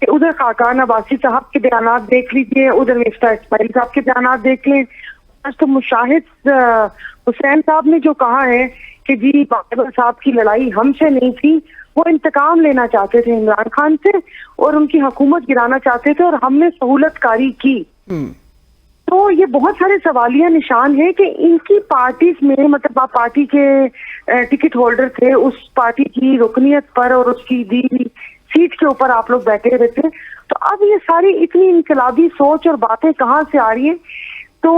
کہ ادھر خاقان عباسی صاحب کے بیانات دیکھ لیجئے، ادھر مفتاح اسماعیل صاحب کے بیانات دیکھ لیں. آج تو مشاہد حسین صاحب نے جو کہا ہے کہ جی بابر صاحب کی لڑائی ہم سے نہیں تھی، وہ انتقام لینا چاہتے تھے عمران خان سے اور ان کی حکومت گرانا چاہتے تھے اور ہم نے سہولت کاری کی. تو یہ بہت سارے سوالیہ نشان ہیں کہ ان کی پارٹیز میں، مطلب آپ پارٹی کے ٹکٹ ہولڈر تھے، اس پارٹی کی رکنیت پر اور اس کی دی سیٹ کے اوپر آپ لوگ بیٹھے ہوئے تھے. تو اب یہ ساری اتنی انقلابی سوچ اور باتیں کہاں سے آ رہی ہیں؟ تو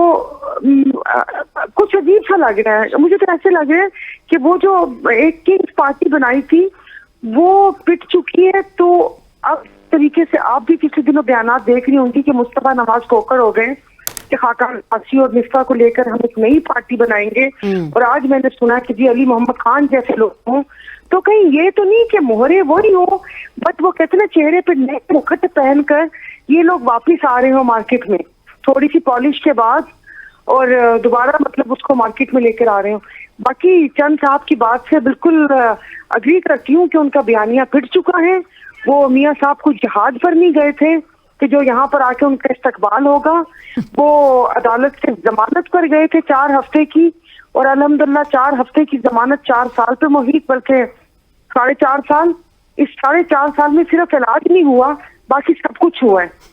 کچھ عجیب سا لگ رہا ہے مجھے. تو ایسے لگ رہا ہے کہ وہ جو ایک کنگز پارٹی بنائی تھی وہ پٹ چکی ہے. تو اب طریقے سے آپ بھی پچھلے دنوں بیانات دیکھ رہی ہوں گی کہ مصطفیٰ نواز کوکر ہو گئے کہ خاقان عباسی اور مفتاح کو لے کر ہم ایک نئی پارٹی بنائیں گے. اور آج میں نے سنا کہ جی علی محمد خان جیسے لوگ ہوں. تو کہیں یہ تو نہیں کہ مہرے وہی ہو، بٹ وہ کہتے ہیں چہرے پہ نئے مکھٹ پہن کر یہ لوگ واپس آ رہے ہوں مارکیٹ میں تھوڑی سی پالش کے بعد، اور دوبارہ مطلب اس کو مارکیٹ میں لے کر آ رہے ہوں. باقی چند صاحب کی بات سے بالکل اگری کرتی ہوں کہ ان کا بیانیہ پھٹ چکا ہے. وہ میاں صاحب کو جہاد پر نہیں گئے تھے کہ جو یہاں پر آ کے ان کا استقبال ہوگا. وہ عدالت سے ضمانت پر گئے تھے 4 ہفتے کی، اور الحمدللہ 4 ہفتے کی ضمانت 4 سال پہ محیط، بلکہ 4.5 سال. اس 4.5 سال میں صرف علاج نہیں ہوا، باقی سب کچھ ہوا ہے.